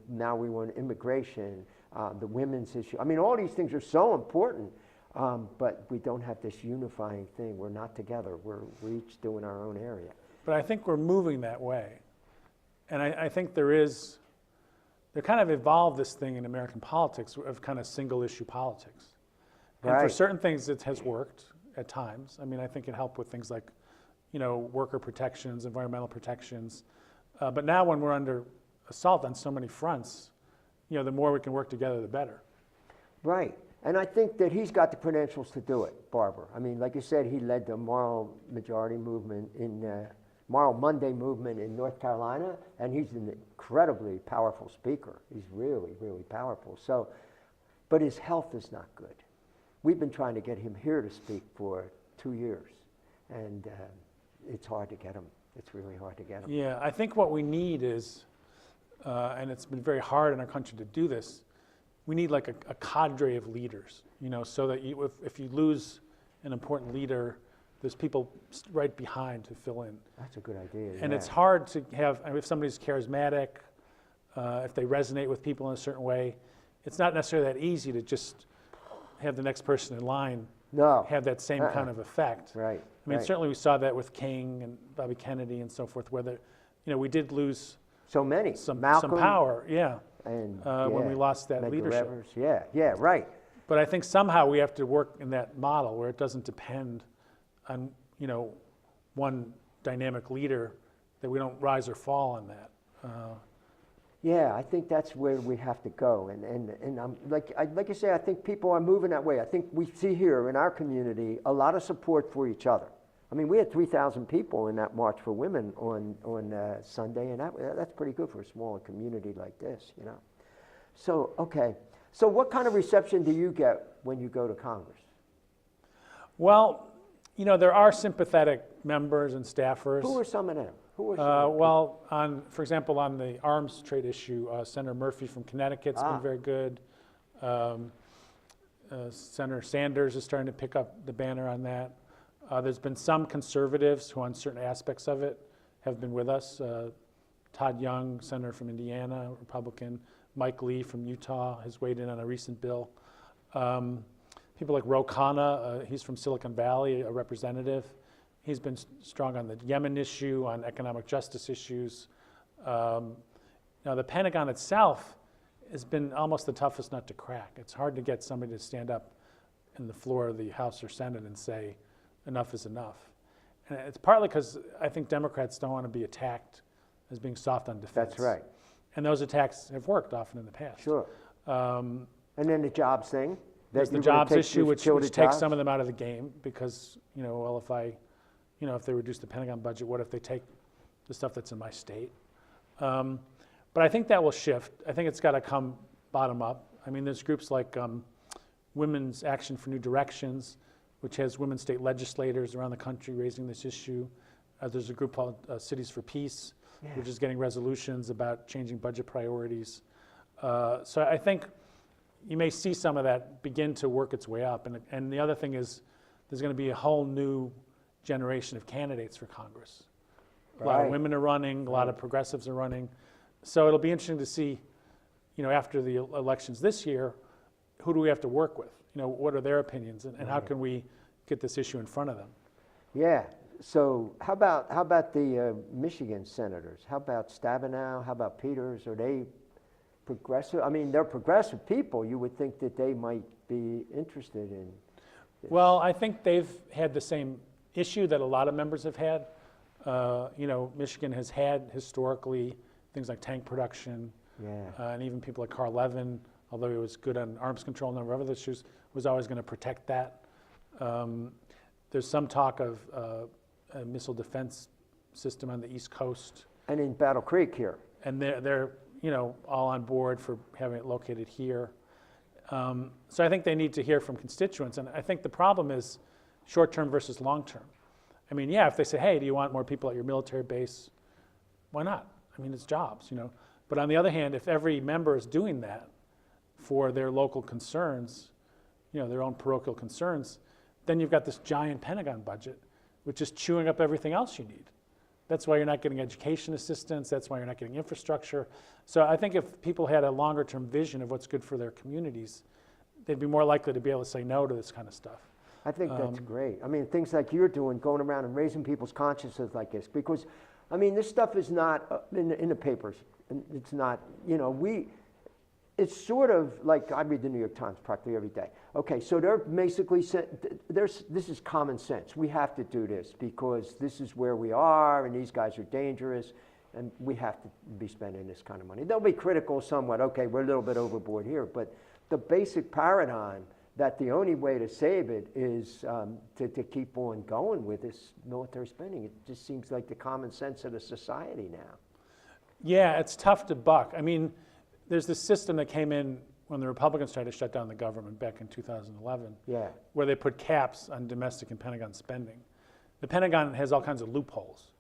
Now we want immigration, the women's issue. I mean, all these things are so important, but we don't have this unifying thing. We're not together. We're each doing our own area. But I think we're moving that way. And I think they're kind of evolved this thing in American politics of kind of single issue politics. And for certain things, it has worked at times. I mean, I think it helped with things like, worker protections, environmental protections. But now when we're under assault on so many fronts, the more we can work together, the better. Right. And I think that he's got the credentials to do it, Barbara. I mean, like you said, he led the moral majority movement Moral Monday movement in North Carolina, and he's an incredibly powerful speaker. He's really, really powerful. So, but his health is not good. We've been trying to get him here to speak for 2 years, and it's hard to get him. It's really hard to get him. Yeah, I think what we need is, and it's been very hard in our country to do this, we need like a cadre of leaders, so that if you lose an important leader, there's people right behind to fill in. That's a good idea. And it's hard to have, if somebody's charismatic, if they resonate with people in a certain way, it's not necessarily that easy to just have the next person in line have that same kind of effect. Right. I mean, certainly we saw that with King and Bobby Kennedy and so forth, where we did lose so many. Some power, and when we lost that Medgar leadership. Evers. Yeah, right. But I think somehow we have to work in that model where it doesn't depend on one dynamic leader, that we don't rise or fall on that. Yeah, I think that's where we have to go, and I'm like you say, I think people are moving that way. I think we see here in our community a lot of support for each other. I mean, we had 3,000 people in that March for Women on Sunday, and that's pretty good for a smaller community like this, So, okay. So what kind of reception do you get when you go to Congress? Well, there are sympathetic members and staffers. Who are some of them? For example, on the arms trade issue, Senator Murphy from Connecticut's been very good. Senator Sanders is starting to pick up the banner on that. There's been some conservatives who, on certain aspects of it, have been with us. Todd Young, senator from Indiana, Republican. Mike Lee from Utah has weighed in on a recent bill. People like Ro Khanna, he's from Silicon Valley, a representative. He's been strong on the Yemen issue, on economic justice issues. Now, the Pentagon itself has been almost the toughest nut to crack. It's hard to get somebody to stand up in the floor of the House or Senate and say, enough is enough. And it's partly because I think Democrats don't want to be attacked as being soft on defense. That's right. And those attacks have worked often in the past. Sure. And then the jobs thing. There's the jobs issue, which takes some of them out of the game because, if they reduce the Pentagon budget, what if they take the stuff that's in my state? But I think that will shift. I think it's got to come bottom up. I mean, there's groups like Women's Action for New Directions, which has women state legislators around the country raising this issue. There's a group called Cities for Peace, which is getting resolutions about changing budget priorities. So I think you may see some of that begin to work its way up. And the other thing is there's going to be a whole new generation of candidates for Congress. A lot of women are running, a lot of progressives are running. So it'll be interesting to see, after the elections this year, who do we have to work with? What are their opinions, and how can we get this issue in front of them? Yeah. So how about the Michigan senators? How about Stabenow? How about Peters? Are they progressive? I mean, they're progressive people. You would think that they might be interested in this. Well, I think they've had the same issue that a lot of members have had. Michigan has had historically things like tank production, and even people like Carl Levin, although he was good on arms control and a number of other issues, was always going to protect that. There's some talk of a missile defense system on the East Coast. And in Battle Creek here. And they're all on board for having it located here. So I think they need to hear from constituents. And I think the problem is short-term versus long-term. I mean, if they say, hey, do you want more people at your military base? Why not? I mean, it's jobs, But on the other hand, if every member is doing that for their local concerns, their own parochial concerns, then you've got this giant Pentagon budget, which is chewing up everything else you need. That's why you're not getting education assistance. That's why you're not getting infrastructure. So I think if people had a longer term vision of what's good for their communities, they'd be more likely to be able to say no to this kind of stuff. I think that's great. I mean, things like you're doing, going around and raising people's consciousness like this, because, I mean, this stuff is not in the papers. It's not, it's sort of like I read the New York Times practically every day. Okay, so they're basically this is common sense. We have to do this because this is where we are, and these guys are dangerous, and we have to be spending this kind of money. They'll be critical somewhat. Okay, we're a little bit overboard here, but the basic paradigm that the only way to save it is to keep on going with this military spending. It just seems like the common sense of the society now. Yeah, it's tough to buck. I mean, there's this system that came in when the Republicans tried to shut down the government back in 2011, where they put caps on domestic and Pentagon spending. The Pentagon has all kinds of loopholes.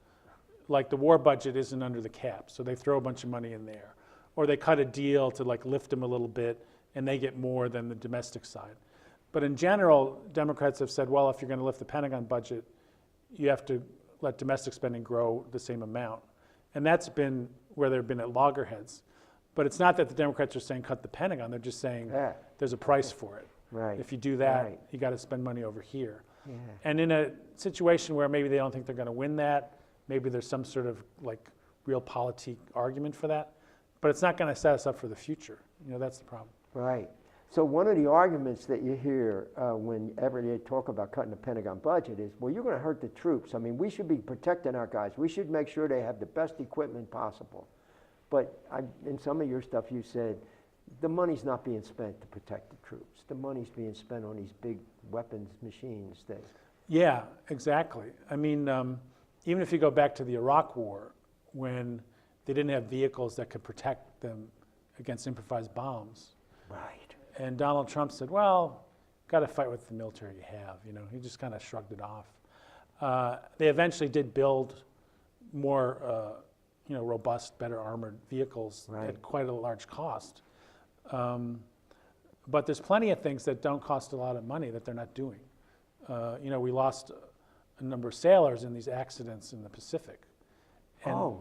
Like the war budget isn't under the cap, so they throw a bunch of money in there. Or they cut a deal to lift them a little bit, and they get more than the domestic side. But in general, Democrats have said, well, if you're going to lift the Pentagon budget, you have to let domestic spending grow the same amount. And that's been where they've been at loggerheads. But it's not that the Democrats are saying cut the Pentagon. They're just saying there's a price for it. Right. If you do that, you got to spend money over here. Yeah. And in a situation where maybe they don't think they're going to win that, maybe there's some sort of realpolitik argument for that, but it's not going to set us up for the future. That's the problem. Right. So one of the arguments that you hear whenever they talk about cutting the Pentagon budget is, well, you're going to hurt the troops. I mean, we should be protecting our guys. We should make sure they have the best equipment possible. But in some of your stuff, you said the money's not being spent to protect the troops. The money's being spent on these big weapons machines. Yeah, exactly. I mean, even if you go back to the Iraq War, when they didn't have vehicles that could protect them against improvised bombs. Right. And Donald Trump said, well, got to fight with the military you have. He just kind of shrugged it off. They eventually did build more robust, better armored vehicles at quite a large cost. But there's plenty of things that don't cost a lot of money that they're not doing. We lost a number of sailors in these accidents in the Pacific. And,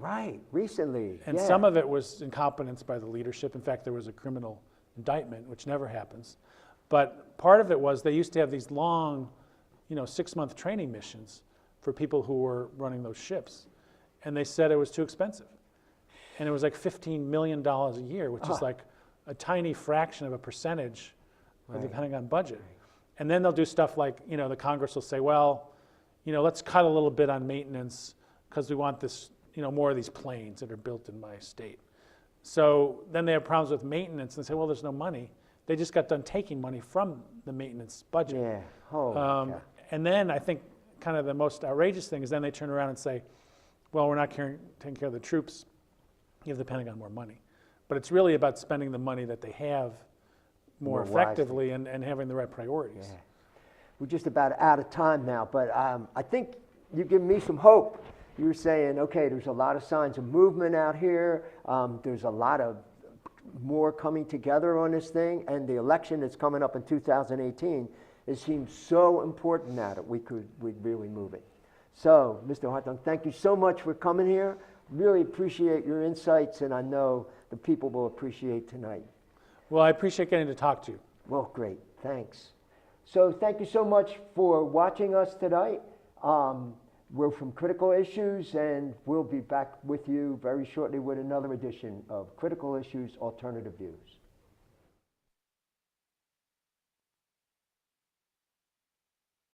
recently. And some of it was incompetence by the leadership. In fact, there was a criminal indictment, which never happens. But part of it was they used to have these long, 6-month training missions for people who were running those ships. And they said it was too expensive. And it was like $15 million a year, which is like a tiny fraction of a percentage of the Pentagon budget. And then they'll do stuff like, the Congress will say, well, let's cut a little bit on maintenance because we want this, more of these planes that are built in my state. So then they have problems with maintenance and they say, well, there's no money. They just got done taking money from the maintenance budget. Yeah. And then I think kind of the most outrageous thing is then they turn around and say, well, we're not taking care of the troops, give the Pentagon more money. But it's really about spending the money that they have more effectively and having the right priorities. Yeah. We're just about out of time now, but I think you give me some hope. You're saying, okay, there's a lot of signs of movement out here. There's a lot of more coming together on this thing, and the election that's coming up in 2018, it seems so important now that we'd really move it. So, Mr. Hartung, thank you so much for coming here. Really appreciate your insights, and I know the people will appreciate tonight. Well, I appreciate getting to talk to you. Well, great. Thanks. So thank you so much for watching us tonight. We're from Critical Issues, and we'll be back with you very shortly with another edition of Critical Issues, Alternative Views.